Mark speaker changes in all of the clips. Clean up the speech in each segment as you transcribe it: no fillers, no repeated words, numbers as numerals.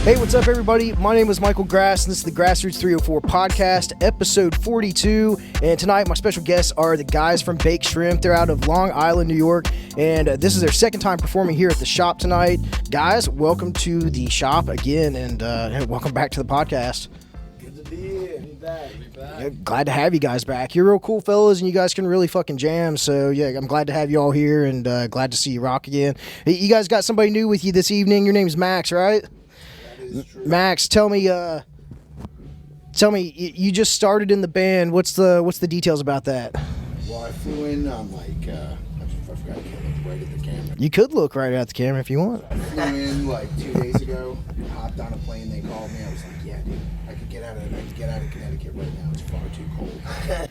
Speaker 1: Hey, what's up, everybody? My name is Michael Grass, and this is the Grassroots 304 podcast, episode 42. And tonight, my special guests are the guys from Baked Shrimp. They're out of Long Island, New York, and this is their second time performing here at the shop tonight. Guys, welcome to the shop again, and welcome back to the podcast.
Speaker 2: Good to be here. Be back.
Speaker 1: Yeah, glad to have you guys back. You're real cool fellas, and you guys can really fucking jam. So, yeah, I'm glad to have you all here, and glad to see you rock again. Hey, you guys got somebody new with you this evening. Your name's Max, right? Max, tell me, you just started in the band. What's the details about that?
Speaker 2: Well, I flew in on I forgot to look right at the camera.
Speaker 1: You could look right at the camera if you want.
Speaker 2: I flew in 2 days ago, hopped on a plane, they called me. I was like, yeah, dude, I could get out of Connecticut right now. It's far too cold.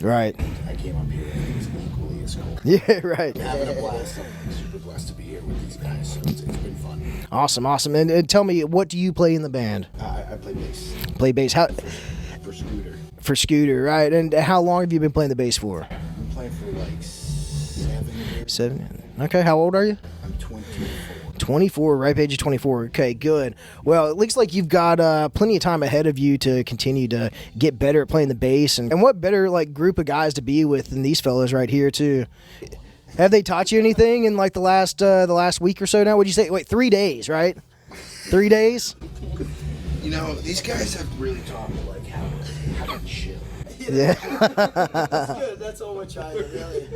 Speaker 1: Right.
Speaker 2: I came up here and it's equally as cold.
Speaker 1: Yeah, right.
Speaker 2: I'm having a blast. I'm super blessed to be here with these guys, so it's been fun.
Speaker 1: Awesome. And tell me, what do you play in the band?
Speaker 2: I play bass.
Speaker 1: Play bass. How?
Speaker 2: For Scooter.
Speaker 1: For Scooter, right. And how long have you been playing the bass for?
Speaker 2: I've been playing for 7 years.
Speaker 1: 7. Okay, how old are you?
Speaker 2: I'm 24.
Speaker 1: 24, right age of 24. Okay, good. Well, it looks like you've got plenty of time ahead of you to continue to get better at playing the bass. And what better group of guys to be with than these fellas right here too? Have they taught you anything in the last week or so now? What'd you say? Wait, 3 days, right? 3 days?
Speaker 2: You know, these guys have really taught me how to chill.
Speaker 1: Yeah.
Speaker 3: That's good. That's all we're trying to really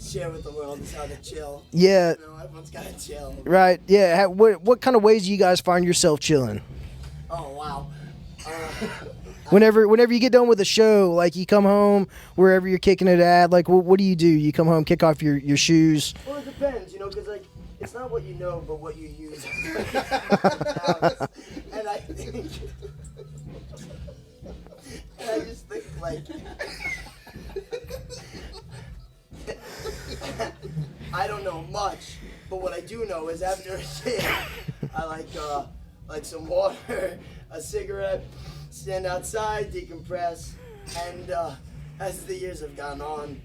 Speaker 3: share with the world is how to chill.
Speaker 1: Yeah.
Speaker 3: You know, everyone's got to chill.
Speaker 1: Right. Yeah. What kind of ways do you guys find yourself chilling?
Speaker 3: Oh, wow.
Speaker 1: Whenever you get done with a show, you come home, wherever you're kicking it at, what do? You come home, kick off your shoes?
Speaker 3: Well, it depends, because it's not what you know, but what you use. And I just think, I don't know much, but what I do know is after a shit, I like some water, a cigarette, stand outside, decompress, and as the years have gone on,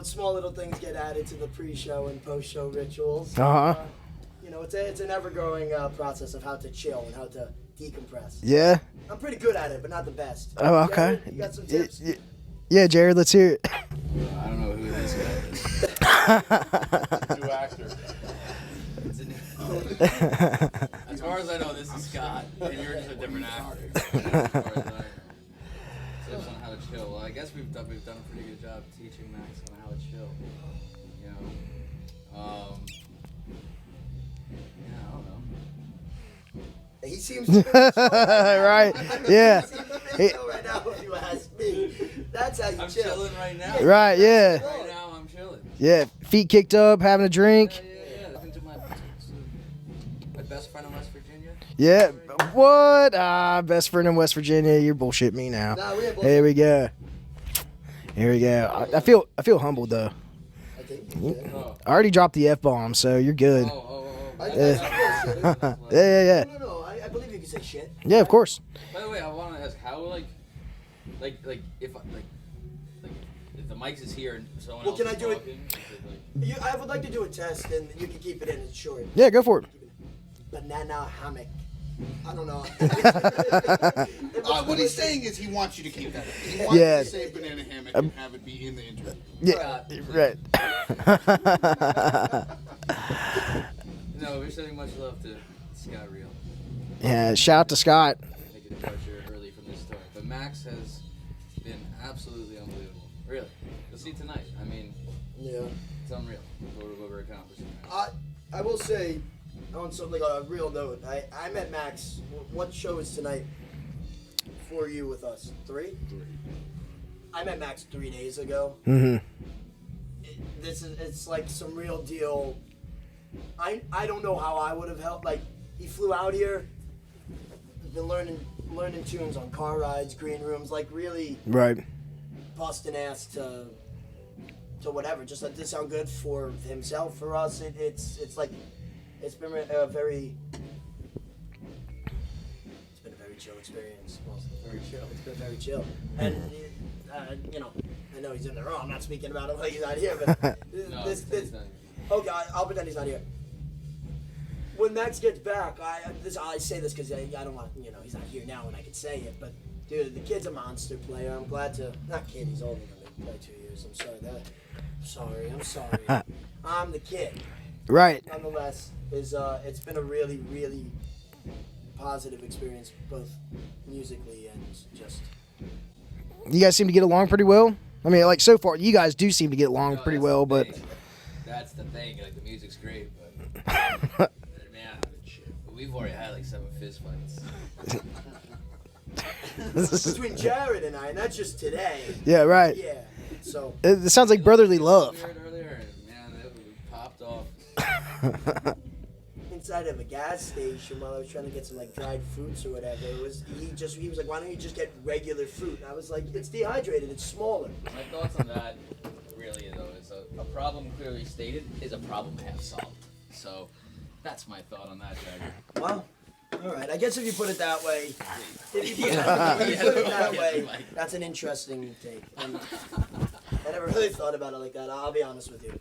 Speaker 3: small little things get added to the pre-show and post-show rituals. It's an ever-growing process of how to chill and how to decompress.
Speaker 1: Yeah.
Speaker 3: I'm pretty good at it, but not the best.
Speaker 1: Oh, okay.
Speaker 3: Jared, you got some tips?
Speaker 1: Yeah, Jared, let's hear it.
Speaker 4: I don't know who this guy is. New actor. As far as I know, this is Scott, and you're just a different actor. As far as I know. Tips on how to chill. Well, I guess we've done a pretty good job teaching Max on how to chill. I don't know.
Speaker 3: He seems to
Speaker 1: right. Yeah.
Speaker 3: right now, if you ask me, that's how you
Speaker 4: I'm
Speaker 3: chill.
Speaker 4: chilling right now.
Speaker 1: Right. Yeah.
Speaker 4: Right now, I'm chilling.
Speaker 1: Yeah. Feet kicked up, having a drink.
Speaker 4: Yeah. Talking to my best friend in West Virginia.
Speaker 1: Yeah. What? Best friend in West Virginia. You're bullshit me now.
Speaker 3: Nah, we have both.
Speaker 1: Here we go. I feel humbled though.
Speaker 3: I think.
Speaker 1: I already dropped the F-bomb, so you're good. Yeah.
Speaker 3: No, I believe you can say shit.
Speaker 1: Yeah, of course.
Speaker 4: By the way, I want to ask how if the mic is here and someone else
Speaker 3: Can
Speaker 4: is
Speaker 3: I do it?
Speaker 4: talking,
Speaker 3: I would like to do a test, and you can keep it in. It's short.
Speaker 1: Yeah, go for it.
Speaker 3: Banana hammock. I don't know.
Speaker 2: What he's saying is he wants you to keep that. He wants you to say banana hammock and have it be in the interview.
Speaker 1: Yeah, right.
Speaker 4: No, we're sending much love to Scott Reill.
Speaker 1: Yeah, shout out to Scott.
Speaker 4: Make a departure early from this story. But Max has been absolutely unbelievable. Really. You'll see tonight. I mean,
Speaker 3: Yeah.
Speaker 4: it's unreal what we're accomplishing.
Speaker 3: I will say, on something a real note, I met Max. What show is tonight for you with us? 3? 3. I met Max 3 days ago.
Speaker 1: Mm-hmm.
Speaker 3: It's like some real deal. I don't know how I would have helped. He flew out here. Been learning tunes on car rides, green rooms, really
Speaker 1: Right.
Speaker 3: busting ass to whatever. Just let this sound good for himself, for us. It's been a very chill experience. Well, very chill. It's been very chill. And I know he's in the room. I'm not speaking about him like he's not here, but
Speaker 4: No,
Speaker 3: this.
Speaker 4: he's not.
Speaker 3: Okay, I'll pretend he's not here. when Max gets back, I say this because I don't want, he's not here now and I can say it, but dude, the kid's a monster player. I'm glad to, not kid, he's older than me by 2 years. I'm sorry. I'm the kid.
Speaker 1: Right.
Speaker 3: Nonetheless, it's been a really, really positive experience, both musically and just.
Speaker 1: You guys seem to get along pretty well. I mean, like so far, you guys do seem to get along pretty well, but.
Speaker 4: That's the thing. Like the music's great, but man, we've already had like 7 fist fights.
Speaker 3: Between Jared and I, and that's just today.
Speaker 1: Yeah, right.
Speaker 3: Yeah. So.
Speaker 1: It sounds like brotherly love.
Speaker 4: Earlier, man, we popped off.
Speaker 3: Inside of a gas station while I was trying to get some like dried fruits or whatever. He was like, why don't you just get regular fruit? And I was like, it's dehydrated, it's smaller.
Speaker 4: My thoughts on that really though is a problem clearly stated is a problem half solved. So that's my thought on that, Jager.
Speaker 3: Well, all right. I guess if you put it that way, if you put it that way, that's an interesting take. And I never really thought about it like that. I'll be honest with you.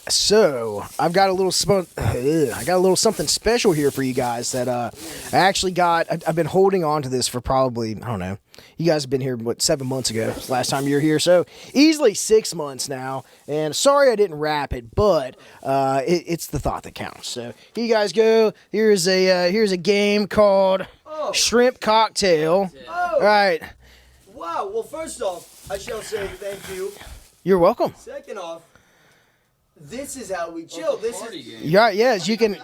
Speaker 1: So I've got a little something special here for you guys that I actually got. I've been holding on to this for probably, I don't know. You guys have been here 7 months ago. Last time you were here, so easily 6 months now. And sorry I didn't wrap it, but it's the thought that counts. So here you guys go. Here's a game called Shrimp Cocktail.
Speaker 3: Oh.
Speaker 1: All right.
Speaker 3: Wow. Well, first off, I shall say thank you.
Speaker 1: You're welcome.
Speaker 3: Second off, this is how we chill. This is
Speaker 1: Right, yes, you can.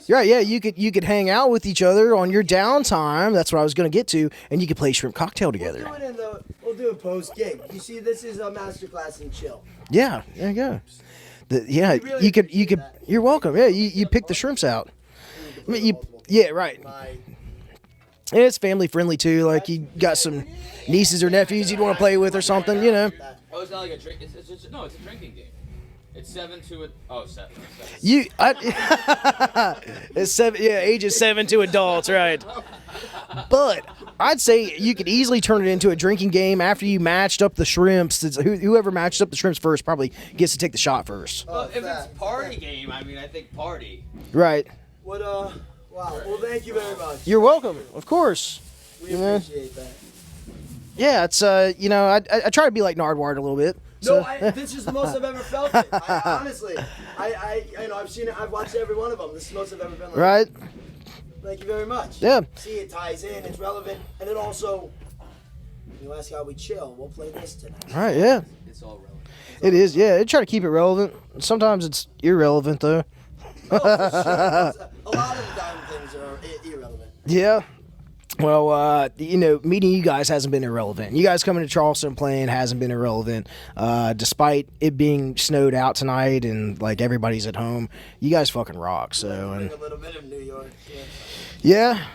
Speaker 1: Right, yeah, you could hang out with each other on your downtime. That's what I was going to get to, and you could play Shrimp Cocktail together.
Speaker 3: We'll do it post gig. You see, this is a masterclass in chill.
Speaker 1: Yeah, there you go.
Speaker 3: Really
Speaker 1: you could.
Speaker 3: that.
Speaker 1: You're welcome. Yeah, you pick the shrimps out. I mean, yeah, right. And it's family friendly too. Like you got some nieces or nephews you'd want to play with or something,
Speaker 4: Oh, it's not like a drink. It's a drinking game. It's 7 to it. Oh, 7.
Speaker 1: It's 7. Yeah, ages 7 to adults, right? But I'd say you could easily turn it into a drinking game after you matched up the shrimps. Whoever matched up the shrimps first probably gets to take the shot first.
Speaker 4: Well, if it's party game, I mean, I think party.
Speaker 1: Right.
Speaker 3: What? Wow. Well, thank you very much.
Speaker 1: You're welcome. Of course.
Speaker 3: We appreciate that.
Speaker 1: Yeah, it's I try to be like Nardwuar a little bit. So.
Speaker 3: No, this is the most I've ever felt it. Honestly, I've seen it. I've watched every one of them. This is the most I've ever been. Like,
Speaker 1: right.
Speaker 3: Thank you very much.
Speaker 1: Yeah.
Speaker 3: See, it ties in. It's relevant, and it also. You ask how we chill. We'll play this tonight.
Speaker 1: Right. Yeah.
Speaker 4: It's all relevant.
Speaker 1: It is. Yeah. They try to keep it relevant. Sometimes it's irrelevant though.
Speaker 3: Oh, for sure. A lot of the time things are irrelevant.
Speaker 1: Yeah. Well, meeting you guys hasn't been irrelevant. You guys coming to Charleston playing hasn't been irrelevant. Despite it being snowed out tonight and like everybody's at home, you guys fucking rock. So
Speaker 3: Bring a little bit of New York.
Speaker 1: Yeah.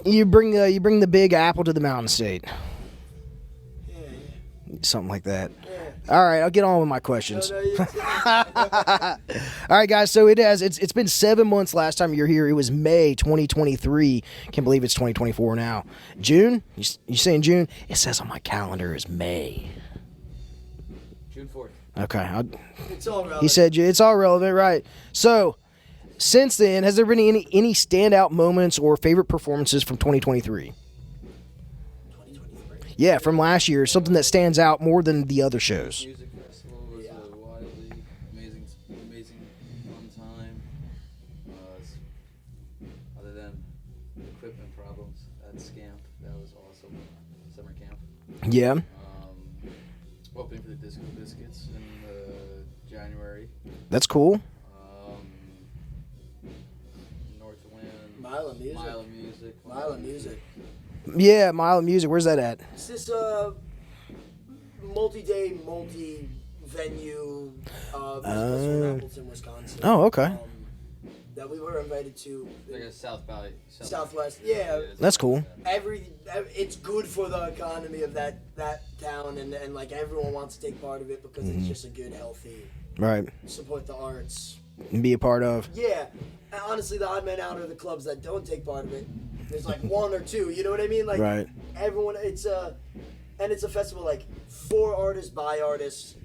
Speaker 1: You bring the Big Apple to the Mountain State.
Speaker 3: Yeah.
Speaker 1: Something like that.
Speaker 3: Yeah.
Speaker 1: All right, I'll get on with my questions.
Speaker 3: No,
Speaker 1: All right, guys. So it's been 7 months last time you were here. It was May 2023. Can't believe it's 2024 now. June? You saying June? It says on my calendar is May.
Speaker 4: June 4th.
Speaker 1: Okay.
Speaker 3: it's all relevant.
Speaker 1: He said it's all relevant, right? So since then, has there been any standout moments or favorite performances from 2023? Yeah, from last year, something that stands out more than the other shows.
Speaker 4: Music festival was a wildly amazing fun time. Other than equipment problems at Scamp, that was awesome. Summer camp.
Speaker 1: Yeah.
Speaker 4: Opening for the Disco Biscuits in January.
Speaker 1: That's cool.
Speaker 4: Northwind.
Speaker 3: Mile of Music.
Speaker 4: Mile of Music.
Speaker 1: Yeah, Mile of Music. Where's that at?
Speaker 3: It's this multi-day, multi-venue business in Appleton, Wisconsin.
Speaker 1: Oh, okay.
Speaker 3: That we were invited to.
Speaker 4: Like a
Speaker 3: Southwest. Yeah.
Speaker 1: That's cool.
Speaker 3: It's good for the economy of that town, and like everyone wants to take part of it because it's just a good, healthy.
Speaker 1: Right.
Speaker 3: Support the arts.
Speaker 1: And be a part of.
Speaker 3: Yeah. And honestly, the odd man out are the clubs that don't take part of it. There's like one or two, you know what I mean? Like
Speaker 1: right.
Speaker 3: Everyone, it's a festival like for artists, by artists.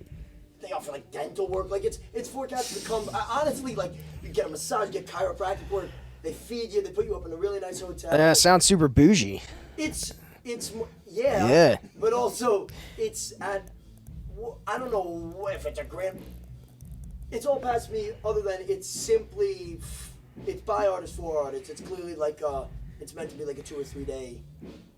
Speaker 3: They offer like dental work, like it's for cats to come. Honestly, like you get a massage, get chiropractic work. They feed you. They put you up in a really nice hotel.
Speaker 1: Yeah, sounds super bougie.
Speaker 3: It's yeah.
Speaker 1: Yeah.
Speaker 3: But also, it's at, I don't know if it's a grand. It's all past me. Other than it's simply, it's by artists for artists. It's clearly like it's meant to be like a 2 or 3 day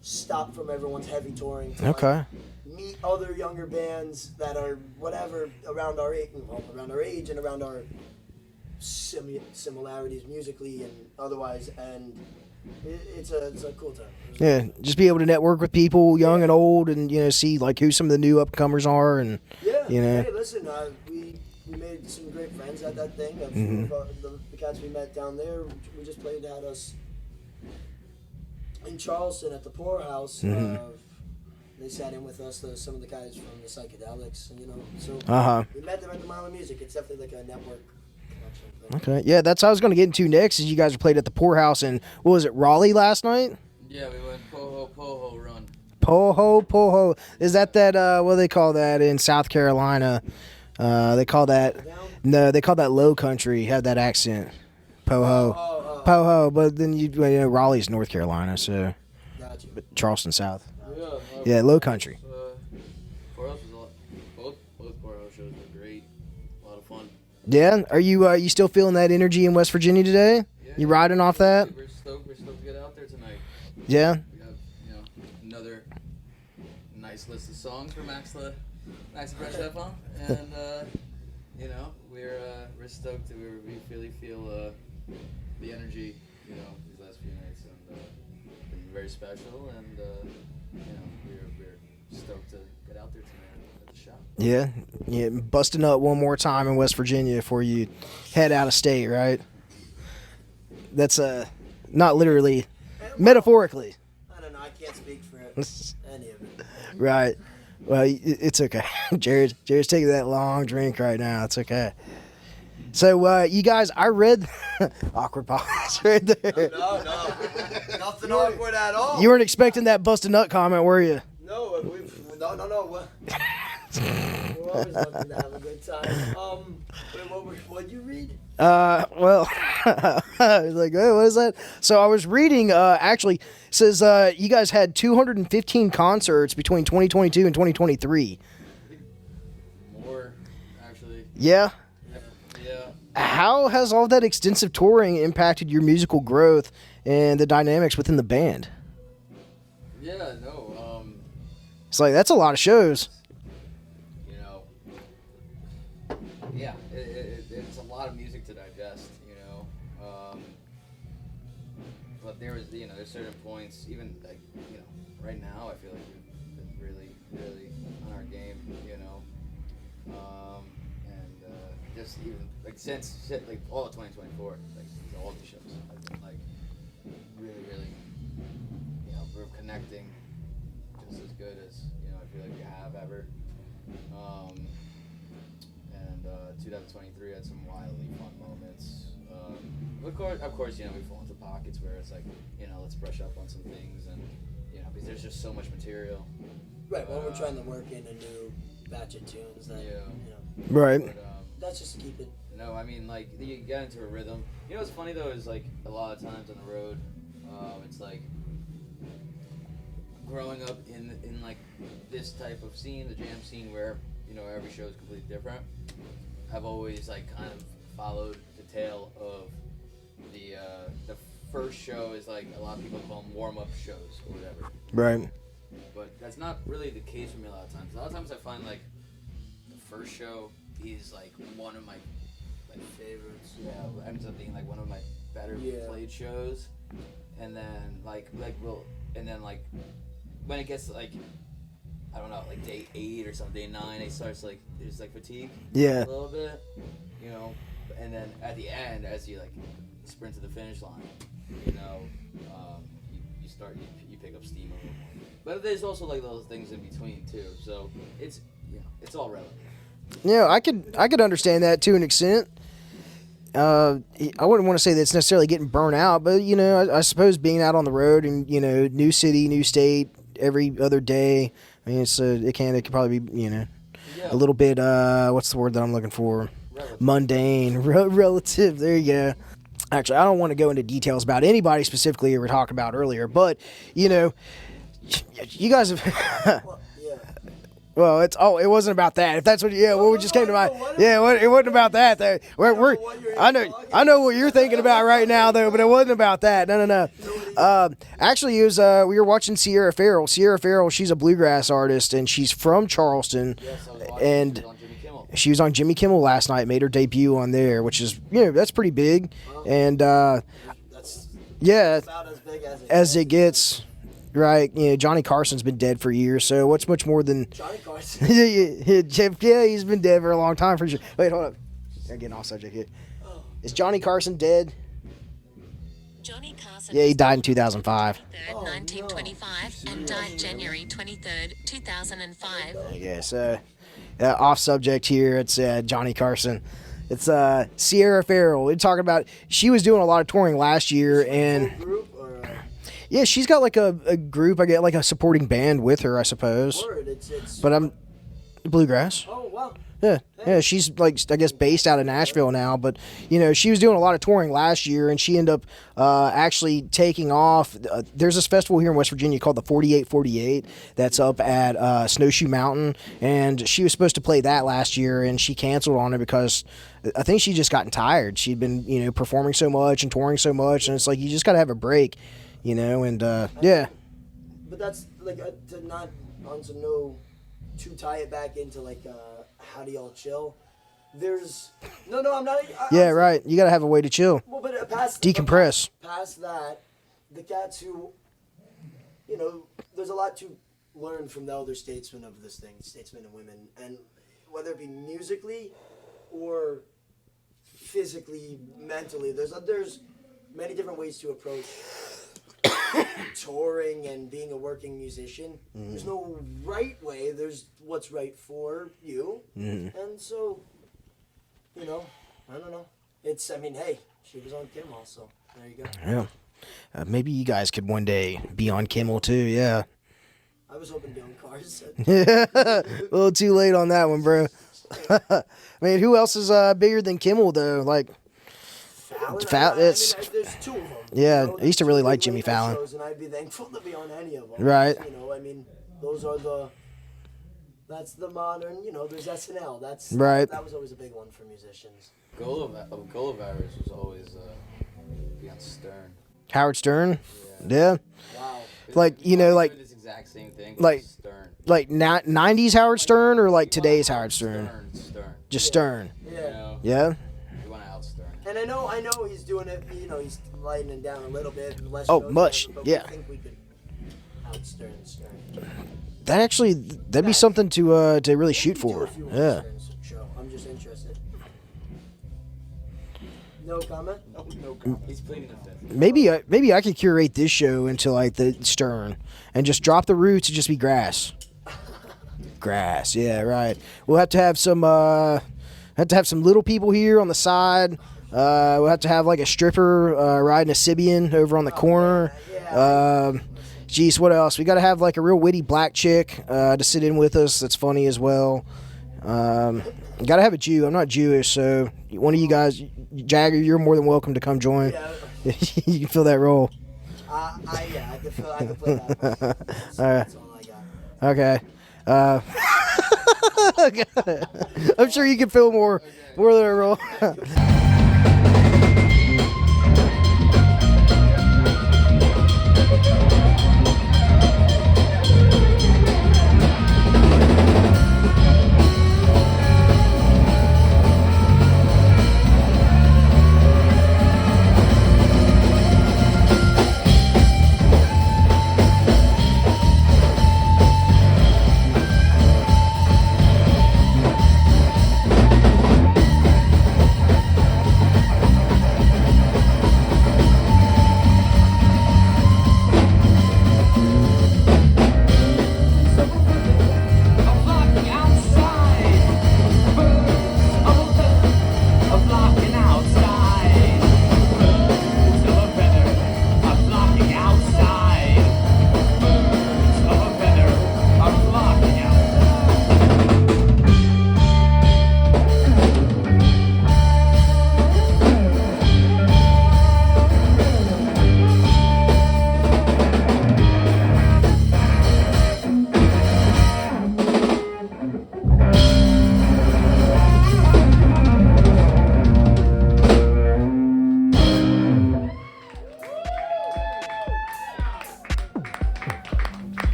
Speaker 3: stop from everyone's heavy touring. To
Speaker 1: Okay.
Speaker 3: like meet other younger bands that are whatever around our age, and around our similarities musically and otherwise, and it's a cool time.
Speaker 1: Yeah, just be able to network with people, young and old, and see like who some of the new upcomers are, and
Speaker 3: Yeah.
Speaker 1: Hey,
Speaker 3: listen, we made some great friends at that thing. The cats we met down there, we just played at us in Charleston at the Powerhouse. They sat in with us, some of the guys from the Psychedelics, so we met them at the Mile of Music. It's definitely like a network connection thing.
Speaker 1: Okay, yeah, that's what I was going to get into next. Is you guys played at the Poorhouse in, what was it, Raleigh last night?
Speaker 4: Yeah, we went Poho run.
Speaker 1: Poho. Is that what do they call that in South Carolina? They call that Low Country. Have that accent, Poho. But then Raleigh's North Carolina, so
Speaker 3: Gotcha.
Speaker 1: but Charleston South.
Speaker 4: Yeah,
Speaker 1: Yeah, Low Country.
Speaker 4: Powerhouse was a lot. Both Powerhouse shows were great. A lot of fun.
Speaker 1: Yeah, are you still feeling that energy in West Virginia today?
Speaker 4: Yeah,
Speaker 1: You riding off that?
Speaker 4: We're stoked to get out there tonight.
Speaker 1: Yeah.
Speaker 4: We have another nice list of songs for Max to brush up on, and we're stoked to we really feel the energy these last few nights, and been very special, and we're stoked to get out there tonight at the shop.
Speaker 1: Yeah, busting up one more time in West Virginia before you head out of state, right? That's not literally, metaphorically.
Speaker 3: I don't know. I can't speak for any of it.
Speaker 1: Right. Well, it's okay. Jared's taking that long drink right now. It's okay. So, you guys, I read awkward pause right there.
Speaker 3: No, nothing awkward at all.
Speaker 1: You weren't expecting that busted nut comment, were you?
Speaker 3: No, no. We're always looking to have a good time. What'd you read?
Speaker 1: Well, I was like, hey, what is that? So I was reading, actually, it says you guys had 215 concerts between 2022 and 2023.
Speaker 4: More, actually.
Speaker 1: Yeah?
Speaker 4: Yeah.
Speaker 1: How has all that extensive touring impacted your musical growth and the dynamics within the band?
Speaker 4: Yeah, no.
Speaker 1: It's like, that's a lot of shows.
Speaker 4: Yeah, it's a lot of music to digest, but there's certain points, even like, right now I feel like we've been really, really on our game, and just even like since like all of 2024, like all the shows, I've been like really, really, we're connecting just as good as I feel like we have ever. 2023 had some wildly fun moments. Of course, we fall into pockets where it's like, let's brush up on some things, and because there's just so much material.
Speaker 3: Right. Well, we're trying to work in a new batch of tunes that
Speaker 1: Right.
Speaker 3: But, that's just to keep it.
Speaker 4: No, I mean, like, you get into a rhythm. What's funny though is like a lot of times on the road, it's like growing up in like this type of scene, the jam scene, where every show is completely different. I've always like kind of followed the tail of the first show is like a lot of people call them warm-up shows or whatever.
Speaker 1: Right.
Speaker 4: But that's not really the case for me a lot of times. A lot of times I find like the first show is like one of my
Speaker 3: favorites.
Speaker 4: Yeah, ends up being like one of my better played shows, and then like when it gets like, I don't know, like day 8 or something, day 9, it starts like there's like fatigue.
Speaker 1: Yeah.
Speaker 4: A little bit, and then at the end, as you like sprint to the finish line, you pick up steam a little more. But there's also like those things in between too. So it's it's all relative.
Speaker 1: Yeah, I could understand that to an extent. I wouldn't want to say that it's necessarily getting burnt out, but I suppose being out on the road and new city, new state every other day. I mean, it can probably be a little bit what's the word that I'm looking for?
Speaker 4: Relative.
Speaker 1: Mundane, relative. There you go. Actually, I don't want to go into details about anybody specifically we were talking about earlier, but you know, you guys have.
Speaker 3: Well, yeah.
Speaker 1: Well, it wasn't about that. If that's what, what we just came to mind. It wasn't about that. Though. I know what you're thinking about right now, though, but it wasn't about that. No. Actually, it was we were watching Sierra Farrell. Sierra Farrell, she's a bluegrass artist, and she's from Charleston,
Speaker 4: Yes, I was watching.
Speaker 1: and
Speaker 4: She was on Jimmy Kimmel.
Speaker 1: she was on Jimmy Kimmel last night. Made her debut on there, which is that's pretty big, and
Speaker 3: That's about as big
Speaker 1: as it gets. Right, Johnny Carson's been dead for years, so what's much more than
Speaker 3: Johnny Carson.
Speaker 1: yeah, he's been dead for a long time for sure. Wait, hold up. I'm getting off subject here. Is Johnny Carson dead?
Speaker 5: Johnny Carson.
Speaker 1: Yeah, he died in 2005.
Speaker 5: 3rd, 1925, and died January 23rd, 2005.
Speaker 1: Yes, off subject here. It's Johnny Carson. It's Sierra Farrell. We're talking about, she was doing a lot of touring last year, and
Speaker 3: Group or
Speaker 1: yeah, she's got like a group. I get like a supporting band with her, I suppose.
Speaker 3: word? It's.
Speaker 1: But I'm bluegrass.
Speaker 3: Oh wow.
Speaker 1: Yeah, she's like, I guess, based out of Nashville now, but she was doing a lot of touring last year, and she ended up actually taking off. There's this festival here in West Virginia called the 4848 that's up at Snowshoe Mountain, and she was supposed to play that last year, and she canceled on it because I think she just gotten tired. She'd been performing so much and touring so much, and it's like you just got to have a break, and yeah.
Speaker 3: But that's like to not to know to tie it back into like how do y'all chill? There's no, I'm not.
Speaker 1: Yeah, right. You got to have a way to chill.
Speaker 3: Well, but past
Speaker 1: Decompress.
Speaker 3: Past that, the cats who, there's a lot to learn from the elder statesmen of this thing, statesmen and women, and whether it be musically or physically, mentally, there's many different ways to approach touring and being a working musician. There's no right way. There's what's right for you, and so, I don't know. Hey, she was on Kimmel, so there you go.
Speaker 1: Yeah. Maybe you guys could one day be on Kimmel too. Yeah.
Speaker 3: I was hoping to be on Cars.
Speaker 1: A little too late on that one, bro. I mean, who else is bigger than Kimmel though? Like,
Speaker 3: Fallon.
Speaker 1: It's
Speaker 3: there's two of them.
Speaker 1: yeah. I used to really like
Speaker 3: Two
Speaker 1: Jimmy
Speaker 3: late
Speaker 1: Fallon.
Speaker 3: shows, and I'd be thankful to be on any of them.
Speaker 1: Right.
Speaker 3: Those are that's the modern. There's SNL. That's
Speaker 1: Right.
Speaker 3: That was always a big one for musicians.
Speaker 4: Gulliver's was always be on Stern.
Speaker 1: Howard Stern. Yeah.
Speaker 3: Wow.
Speaker 1: Like like
Speaker 4: This exact same thing.
Speaker 1: like-
Speaker 4: Stern.
Speaker 1: like 90s Howard Stern or like today's Howard Stern.
Speaker 4: Stern.
Speaker 1: Just Stern.
Speaker 3: Yeah.
Speaker 1: Yeah.
Speaker 4: You want to out Stern.
Speaker 3: And I know he's doing it. He's lightening down a little bit. Less
Speaker 1: Oh,
Speaker 3: shows,
Speaker 1: much,
Speaker 3: but
Speaker 1: yeah.
Speaker 3: I think we could out Stern.
Speaker 1: That'd be something to really shoot
Speaker 3: Do
Speaker 1: for.
Speaker 3: if you want
Speaker 1: Yeah.
Speaker 3: Stern's show. I'm just interested. No comment.
Speaker 4: No comment. He's pleading the fifth.
Speaker 1: Maybe I could curate this show into like the Stern and just drop the roots and just be grass. Grass, yeah, right. We'll have to have some little people here on the side. We'll have to have like a stripper riding a Sibian over on the corner. Geez, what else? We got to have like a real witty black chick to sit in with us. That's funny as well. Got to have a Jew. I'm not Jewish, so one of you guys, Jager, you're more than welcome to come join.
Speaker 3: Yeah.
Speaker 1: You can fill that role.
Speaker 3: I can play that. That's all I got.
Speaker 1: Okay. I'm sure you can fill more than a role.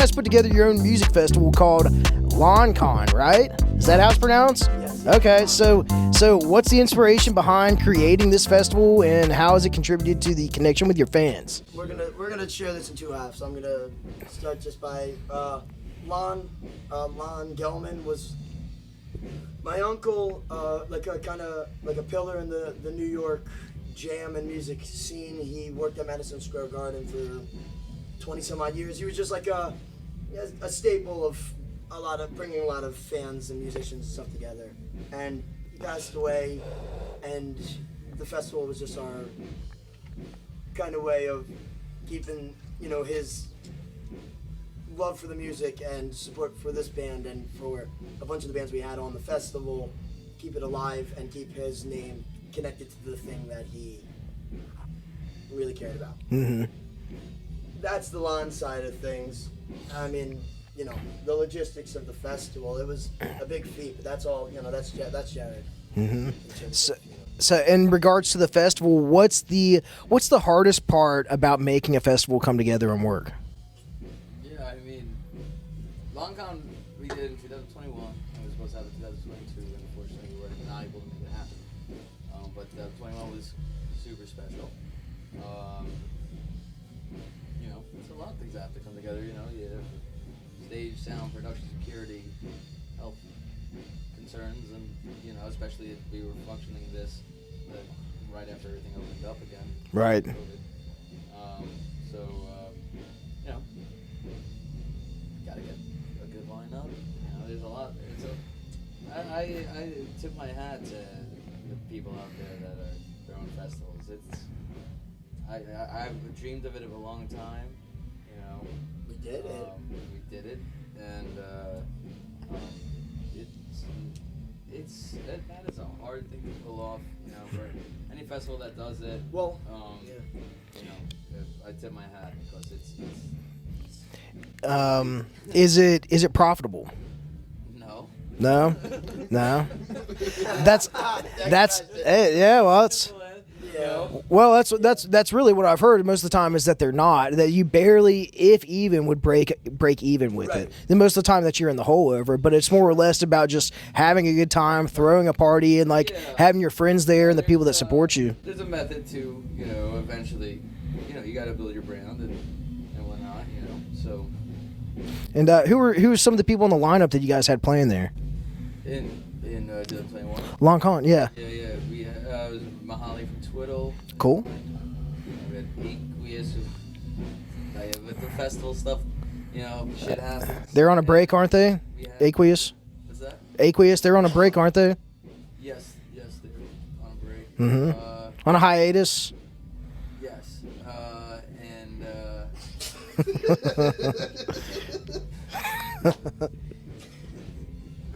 Speaker 1: guys put together your own music festival called LawnCon, right? Is that how it's pronounced?
Speaker 3: Yes.
Speaker 1: Okay, so what's the inspiration behind creating this festival, and how has it contributed to the connection with your fans?
Speaker 3: We're gonna share this in two halves. I'm gonna start just by Lon Gelman was my uncle, like a kind of like a pillar in the New York jam and music scene. He worked at Madison Square Garden for 20 some odd years. He was just like a staple of bringing a lot of fans and musicians and stuff together. And he passed away, and the festival was just our kind of way of keeping, his love for the music and support for this band and for a bunch of the bands we had on the festival, keep it alive and keep his name connected to the thing that he really cared about.
Speaker 1: Mm-hmm.
Speaker 3: That's the lawn side of things. I mean, the logistics of the festival, it was a big feat, but that's all, that's Jared.
Speaker 1: Mm-hmm. So in regards to the festival, what's the hardest part about making a festival come together and work?
Speaker 4: Yeah, I mean, LawnCon we did in 2021. We were supposed to have it in 2022, and unfortunately we were not able to make it happen. But 2021 was super special. It's a lot of things that have to come together. You have stage, sound, production, security, health concerns, and especially if we were functioning this right after everything opened up again.
Speaker 1: Right.
Speaker 4: COVID. Gotta get a good lineup. There's a lot. I tip my hat to the people out there that are throwing festivals. I've dreamed of it a long time.
Speaker 3: We did it.
Speaker 4: We did it, and that is a hard thing to pull off. For any festival that does it.
Speaker 3: Well,
Speaker 4: I tip my hat because it's
Speaker 1: Is it profitable?
Speaker 4: no.
Speaker 1: No. That's yeah. Well, it's.
Speaker 3: yeah.
Speaker 1: Well, that's really what I've heard most of the time is that they're not. That you barely, if even, would break even with
Speaker 3: Right.
Speaker 1: it. Then most of the time that you're in the hole over. But it's more or less about just having a good time, throwing a party, and having your friends there and the people that support you.
Speaker 4: There's a method to eventually, you got to build your brand and whatnot. So
Speaker 1: And who were some of the people in the lineup that you guys had playing there?
Speaker 4: in 2021.
Speaker 1: Long Con, yeah.
Speaker 4: Yeah. We was Mahali from Twiddle.
Speaker 1: Cool.
Speaker 4: We had Aqueous, with the festival stuff, shit happens.
Speaker 1: They're on a break, aren't they?
Speaker 4: Yeah.
Speaker 1: Aqueous.
Speaker 4: What's that?
Speaker 1: Aqueous, they're on a break, aren't they?
Speaker 4: Yes, they're on a break.
Speaker 1: Mm-hmm. On a hiatus.
Speaker 4: Yes,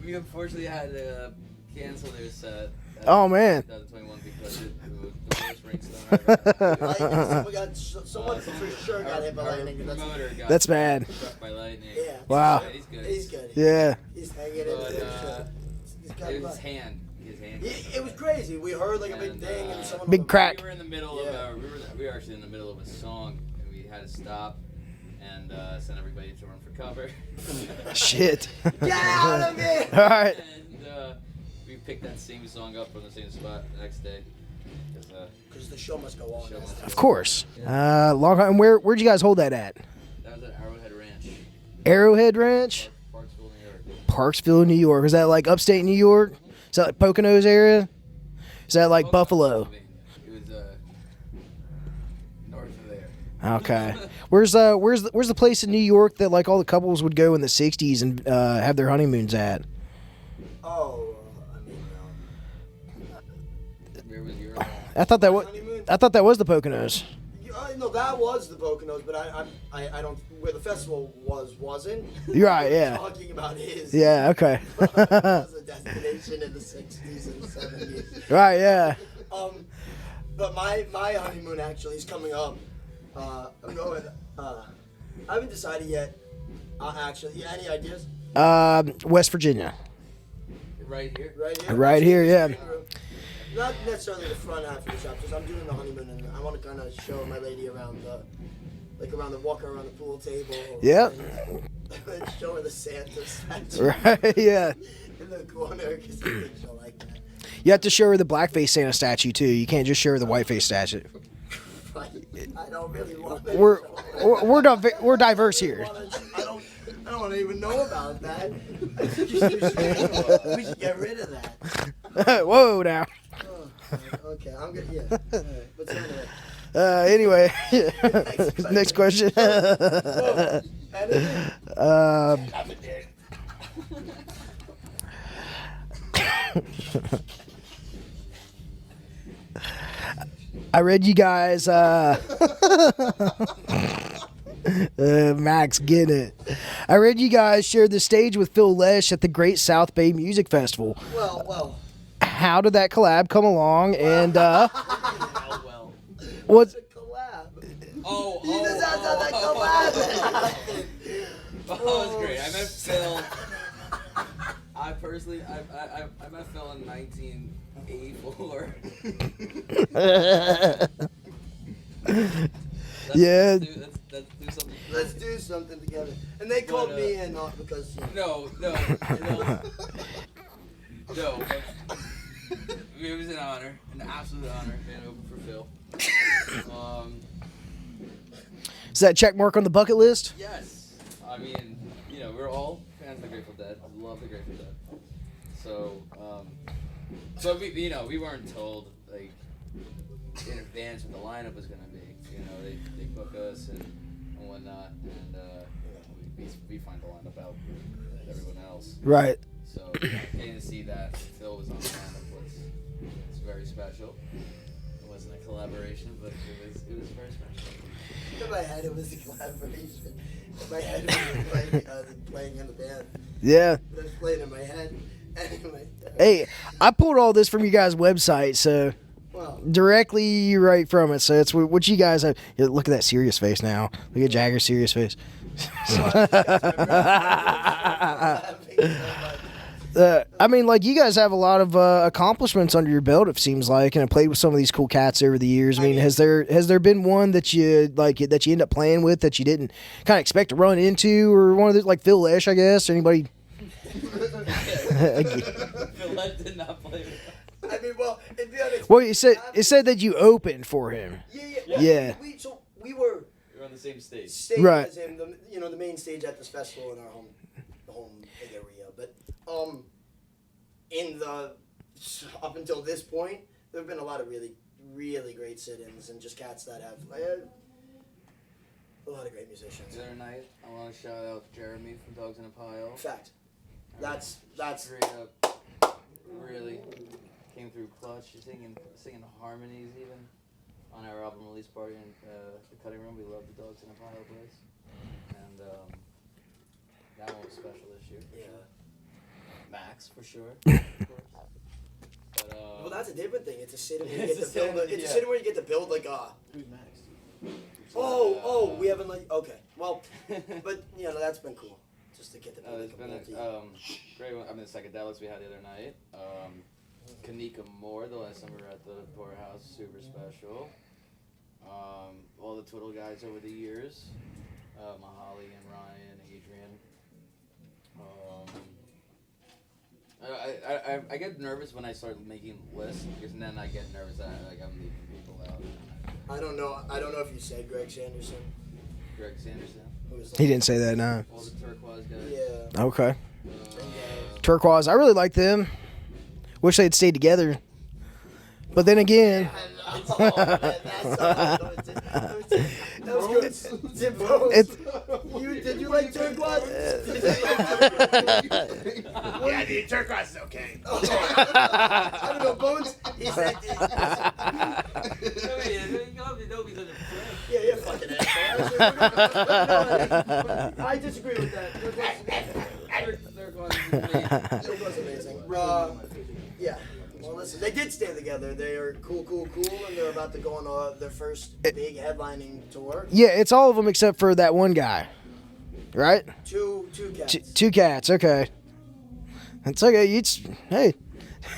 Speaker 4: we unfortunately had to cancel their set.
Speaker 1: Oh, man.
Speaker 4: 2021 because it was the worst rainstorm ever.
Speaker 3: Someone for sure got hit by lightning.
Speaker 4: Promoter got
Speaker 1: That's bad.
Speaker 4: struck by lightning.
Speaker 3: Yeah.
Speaker 1: Wow.
Speaker 4: He's good.
Speaker 3: He's good.
Speaker 1: Yeah.
Speaker 3: He's hanging in
Speaker 4: But
Speaker 3: there. He's got
Speaker 4: it was
Speaker 3: luck.
Speaker 4: his hand.
Speaker 3: It was crazy. We heard like a big
Speaker 4: And,
Speaker 3: thing and someone.
Speaker 1: Big crack.
Speaker 4: We were in the middle of we were actually in the middle of a song and we had to stop and send everybody to run for cover.
Speaker 1: Shit.
Speaker 3: Get out of here!
Speaker 1: All right.
Speaker 4: And we picked that same song up from the same spot the next day.
Speaker 3: Because the show must go on.
Speaker 1: Of course. Long Con. And where'd you guys hold that at?
Speaker 4: That was at Arrowhead Ranch,
Speaker 1: Arrowhead Ranch?
Speaker 4: Parksville, New York.
Speaker 1: Parksville, New York. Is that like upstate New York? Is that like Poconos area? Is that like Buffalo?
Speaker 4: It was north of there.
Speaker 1: Okay. Where's the place in New York that like all the couples would go in the '60s and have their honeymoons at?
Speaker 3: Oh,
Speaker 4: Where was your?
Speaker 1: I thought that was
Speaker 3: honeymoon?
Speaker 1: the Poconos.
Speaker 3: No, that was the Poconos, but I don't. Where the festival wasn't.
Speaker 1: You're right. Yeah.
Speaker 3: Talking about his.
Speaker 1: Yeah. Okay.
Speaker 3: was a destination in the 60s and 70s.
Speaker 1: Right. Yeah.
Speaker 3: But my honeymoon actually is coming up. I'm going. I haven't decided yet. Actually, any ideas?
Speaker 1: West Virginia.
Speaker 4: Right here.
Speaker 3: Right here.
Speaker 1: Right here. Yeah.
Speaker 3: Not necessarily the front half of the shop, because I'm doing the honeymoon and I want to kind of show my lady around like walking around the pool table.
Speaker 1: Yep.
Speaker 3: And show her the Santa statue
Speaker 1: Right, yeah.
Speaker 3: in the corner because I think she'll like that.
Speaker 1: You have to show her the blackface Santa statue too. You can't just show her the whiteface statue.
Speaker 3: I don't really want to.
Speaker 1: We're diverse here.
Speaker 3: I don't want to even know about that. We should get rid of that.
Speaker 1: Whoa, now.
Speaker 3: Oh, okay, I'm good. Yeah. All right. What's anyway?
Speaker 1: Anyway, next question.
Speaker 3: Whoa,
Speaker 1: I read you guys. Max, get it. I read you guys shared the stage with Phil Lesh at the Great South Bay Music Festival.
Speaker 3: Well.
Speaker 1: How did that collab come along? And
Speaker 4: How well.
Speaker 1: what's
Speaker 3: A collab.
Speaker 4: Oh,
Speaker 3: You just asked how that collab.
Speaker 4: Oh, that's great. I met Phil. I personally, I met Phil in 1984.
Speaker 1: Yeah.
Speaker 4: Let's do something.
Speaker 3: Let's do something together. And they called me in not because.
Speaker 4: No. It was an honor, an absolute honor, being open for Phil.
Speaker 1: Is that check mark on the bucket list?
Speaker 4: Yes. I mean, we're all fans of the Grateful Dead. I love the Grateful Dead. So, but we weren't told like in advance what the lineup was gonna be. They book us and whatnot, and we find the lineup out with everyone else.
Speaker 1: Right.
Speaker 4: So getting to see that Phil was on the lineup was very special. It wasn't a collaboration, but it was very special.
Speaker 3: In my head, it was a collaboration. In my head, it was playing in the band.
Speaker 1: Yeah.
Speaker 3: It was playing in my head. Anyway.
Speaker 1: Hey, I pulled all this from you guys' website, so
Speaker 3: Well,
Speaker 1: directly right from it. So it's what you guys have. Look at that serious face now. Look at Jager's serious face. I mean, like, you guys have a lot of accomplishments under your belt, it seems like, and have played with some of these cool cats over the years. I mean, has there been one that you end up playing with that you didn't kind of expect to run into, or one of the, like Phil Lesh, I guess, or anybody?
Speaker 4: Phil Lesh did not play with us.
Speaker 3: I mean, well, it'd be honest.
Speaker 1: Well, it said that you opened for him. Yeah.
Speaker 3: We were
Speaker 4: We were on the same stage.
Speaker 1: Right.
Speaker 3: as in the main stage at this festival in our home area. But up until this point, there have been a lot of really, really great sit-ins and just cats that have a lot of great musicians.
Speaker 4: The other night, I want to shout out Jeremy from Dogs in a Pile.
Speaker 3: In fact, that's
Speaker 4: Straight up, really came through clutch, singing harmonies even on our album release party in the cutting room. We love the Dogs in a Pile place, and that one was special this year.
Speaker 3: yeah.
Speaker 4: Max for sure. Of course. But,
Speaker 3: Well, that's a different thing. It's a sit-in where you
Speaker 4: It's
Speaker 3: get
Speaker 4: a
Speaker 3: to build.
Speaker 4: sit-in,
Speaker 3: It's a
Speaker 4: yeah.
Speaker 3: sit-in where you get to build like a.
Speaker 2: Who's next?
Speaker 3: We haven't like okay. Well, but that's been cool. Just to get to build
Speaker 4: there's
Speaker 3: like
Speaker 4: been
Speaker 3: a multi.
Speaker 4: a great one. I mean, the psychedelics we had the other night. Kanika Moore, the last time we were at the powerhouse, super special. All the Twiddle guys over the years, Mahali and Ryan, Adrian. I get nervous when I start making lists, because then I get nervous that I'm leaving people out.
Speaker 3: I don't know if you said Greg Sanderson.
Speaker 4: Greg Sanderson,
Speaker 3: Who was
Speaker 1: He didn't say that, no.
Speaker 4: all the turquoise guys.
Speaker 3: Yeah.
Speaker 1: Okay.
Speaker 3: And,
Speaker 1: Turquoise, I really like them. Wish they'd stayed together. But then again,
Speaker 3: that was good. Did you like turquoise?
Speaker 2: Yeah, the turquoise is okay.
Speaker 3: I don't know, Bones. He said, yeah, fucking asshole. I disagree with that. Turquoise is amazing. Yeah. Well, listen, they did stay together. They are cool, and they're about to go on their first big headlining tour.
Speaker 1: yeah, it's all of them except for that one guy. Right?
Speaker 3: Two cats.
Speaker 1: Two cats, okay. It's okay. Hey,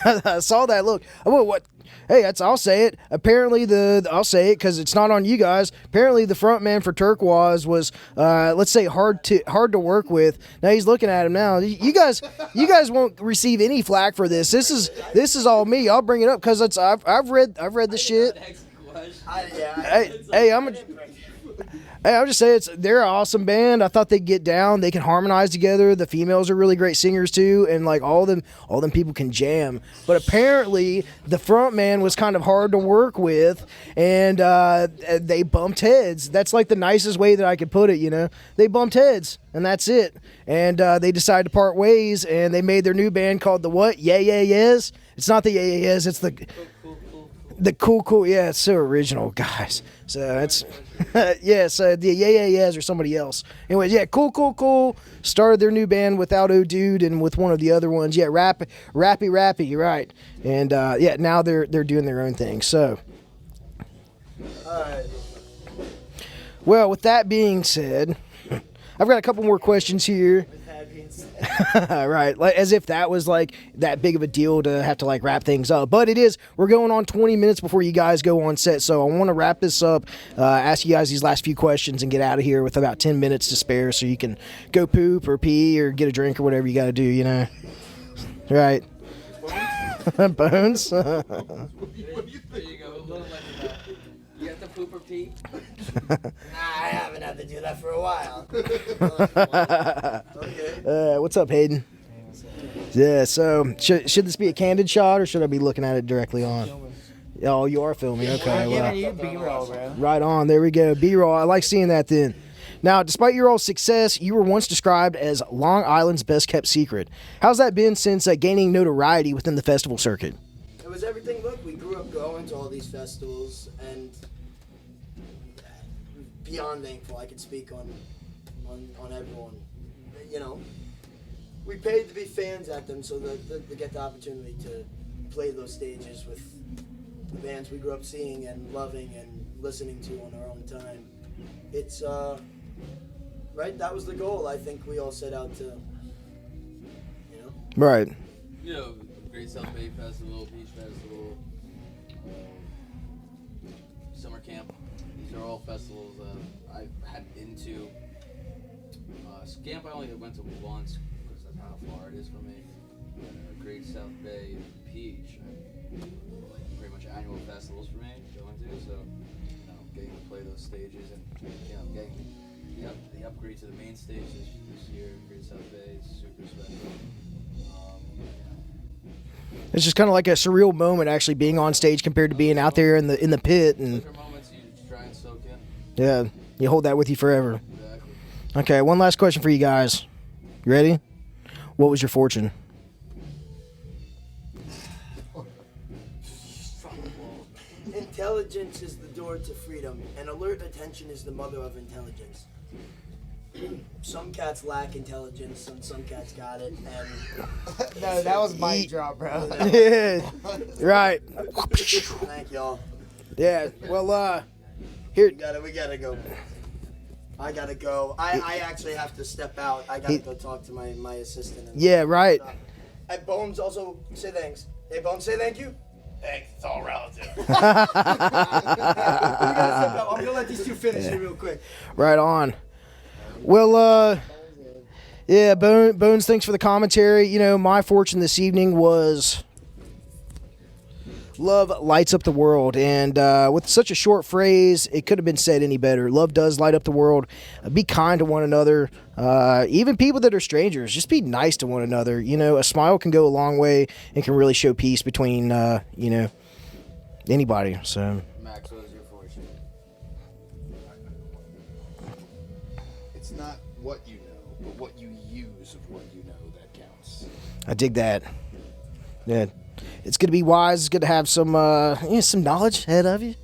Speaker 1: I saw that. Look, what? Hey, I'll say it. Apparently, I'll say it because it's not on you guys. Apparently, the front man for Turquoise was, let's say, hard to work with. Now he's looking at him now. You guys won't receive any flack for this. This is all me. I'll bring it up because I've read the shit. Hey, I'll just say they're an awesome band. I thought they'd get down. They can harmonize together. The females are really great singers too, and like all them people can jam. But apparently, the front man was kind of hard to work with, and they bumped heads. That's like the nicest way that I could put it. You know, they bumped heads, and that's it. And they decided to part ways, and they made their new band called the what? Yeah Yeah Yes. It's not the Yeah Yeah Yes. It's the cool. Yeah, it's so original, guys. So it's yeah. So the Yeah Yeahs or somebody else. Anyways, yeah, cool. Started their new band without O Dude and with one of the other ones. Yeah, rappy, right? And yeah, now they're doing their own thing. So, well, with that being said, I've got a couple more questions here. Right, like as if that was like that big of a deal to have to like wrap things up, but it is. We're going on 20 minutes before you guys go on set, so I want to wrap this up, ask you guys these last few questions and get out of here with about 10 minutes to spare so you can go poop or pee or get a drink or whatever you got to do, you know. Right. Bones.
Speaker 4: There you go. A little like that. You got the poop or pee?
Speaker 3: Nah, I haven't had to do that for a while. Okay.
Speaker 1: What's up, Hayden? Yeah, so should this be a candid shot or should I be looking at it directly on? Oh, you are filming. Okay, well.
Speaker 6: You B-roll, bro.
Speaker 1: Right on. There we go. B-roll. I like seeing that then. Now, despite your all's success, you were once described as Long Island's best-kept secret. How's that been since gaining notoriety within the festival circuit?
Speaker 3: It was everything. Look, we grew up going to all these festivals, and beyond thankful I could speak on everyone. You know, we paid to be fans at them, so that they get the opportunity to play those stages with the bands we grew up seeing and loving and listening to on our own time. It's right. That was the goal. I think we all set out to. You know.
Speaker 1: Right.
Speaker 4: You know, Great South Bay Festival, Beach Festival, Summer Camp. These are all festivals I've had into. Camp I only went to once because that's how far it is from me. Great South Bay, Peach, pretty much annual festivals for me going to. So, you know, getting to play those stages and you know getting the upgrade to the main stage this year, Great South Bay, is super special.
Speaker 1: It's just kind of like a surreal moment actually being on stage compared to being out there in the pit. And
Speaker 4: Those are moments you try and soak in.
Speaker 1: yeah, you hold that with you forever.
Speaker 4: Exactly.
Speaker 1: Okay, one last question for you guys. You ready? What was your fortune?
Speaker 3: Intelligence is the door to freedom, and alert attention is the mother of intelligence. Some cats lack intelligence, and some cats got it, and
Speaker 6: No, that was mic drop, bro.
Speaker 1: Yeah, right.
Speaker 3: thank y'all.
Speaker 1: Yeah, well, here.
Speaker 3: We gotta go. I gotta go. I actually have to step out. I gotta go talk to my assistant. And
Speaker 1: Yeah, right.
Speaker 3: And Bones also say thanks. Hey, Bones, say thank you. Thanks. It's all relative. I'm gonna let these two finish it real quick.
Speaker 1: Right on. Well, yeah, Bones, thanks for the commentary. You know, my fortune this evening was love lights up the world. And with such a short phrase, it could have been said any better. Love does light up the world. Be kind to one another. Even people that are strangers, just be nice to one another. You know, a smile can go a long way and can really show peace between, you know, anybody. So.
Speaker 4: Max, what was your fortune?
Speaker 2: It's not what you know, but what you use of what you know that counts.
Speaker 1: I dig that. Yeah. It's good to be wise. It's good to have some knowledge ahead of you.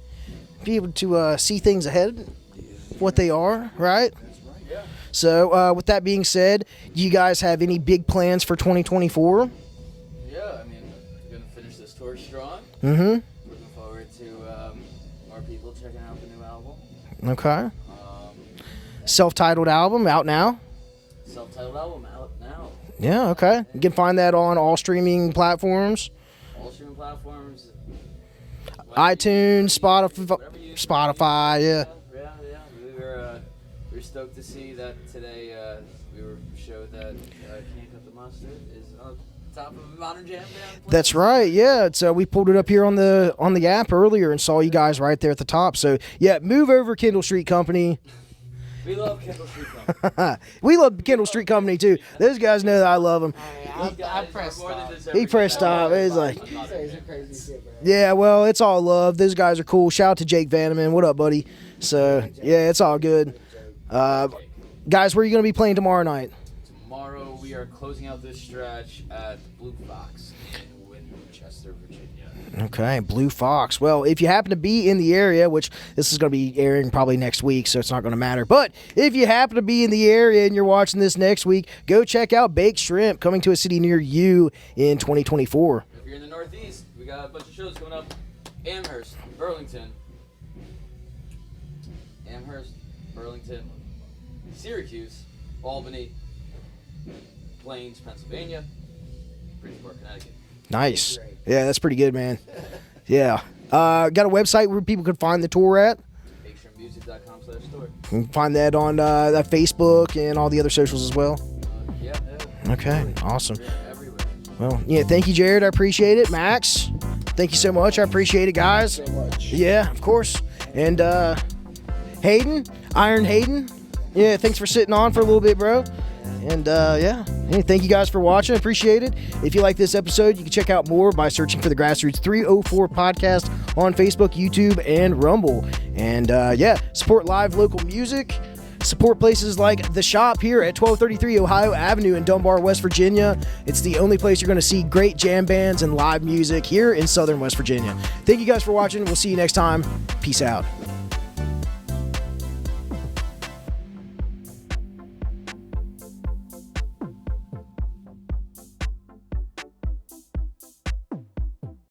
Speaker 1: Be able to see things ahead of what they are, right?
Speaker 2: That's right. Yeah.
Speaker 1: So, with that being said, do you guys have any big plans for 2024?
Speaker 4: Yeah, I mean, we're gonna finish this tour strong.
Speaker 1: Mm-hmm.
Speaker 4: Looking forward to more people checking out the new album.
Speaker 1: Okay. Self-titled album out now?
Speaker 4: Self-titled album out now.
Speaker 1: Yeah, okay. You can find that on all streaming platforms.
Speaker 4: platforms.
Speaker 1: iTunes,
Speaker 4: Whatever you-
Speaker 1: Spotify, yeah.
Speaker 4: Yeah. We were stoked to see that today. We were showed that Can't Cut the Mustard is on top of a modern jam band.
Speaker 1: That's right. Yeah. So we pulled it up here on the app earlier and saw you guys right there at the top. So yeah, move over, Kendall Street Company.
Speaker 4: We love Kendall Street Company.
Speaker 1: We love Kendall Street Company too. Those guys know that I love them.
Speaker 6: I pressed stop.
Speaker 1: He pressed stop. It's like,
Speaker 6: Say some crazy shit, bro.
Speaker 1: yeah. Well, it's all love. Those guys are cool. Shout out to Jake Vanneman. What up, buddy? So yeah, it's all good. Guys, where are you gonna be playing tomorrow night?
Speaker 4: Tomorrow we are closing out this stretch at Blue Fox in Winchester, Virginia.
Speaker 1: Okay, Blue Fox. Well, if you happen to be in the area, which this is going to be airing probably next week, so it's not going to matter. But if you happen to be in the area and you're watching this next week, go check out Baked Shrimp coming to a city near you in 2024.
Speaker 4: If you're in the Northeast, we got a bunch of shows coming up. Amherst, Burlington, Syracuse, Albany, Plains, Pennsylvania, Bridgeport, Connecticut.
Speaker 1: Nice. Yeah, that's pretty good, man. Yeah. Got a website where people can find the tour at?
Speaker 4: BakeShrimpMusic.com/store.
Speaker 1: You can find that on Facebook and all the other socials as well.
Speaker 4: Yeah.
Speaker 1: Okay, awesome.
Speaker 4: We're everywhere.
Speaker 1: Well, yeah, thank you, Jared. I appreciate it. Max, thank you so much. I appreciate it, guys.
Speaker 2: So much.
Speaker 1: Yeah, of course. And Hayden, Iron Hayden. Yeah, thanks for sitting on for a little bit, bro. And yeah, thank you guys for watching. Appreciate it. If you like this episode, you can check out more by searching for the Grassroots 304 podcast on Facebook, YouTube, and Rumble. And yeah, support live local music. Support places like The Shop here at 1233 Ohio Avenue in Dunbar, West Virginia. It's the only place you're going to see great jam bands and live music here in Southern West Virginia. Thank you guys for watching. We'll see you next time. Peace out.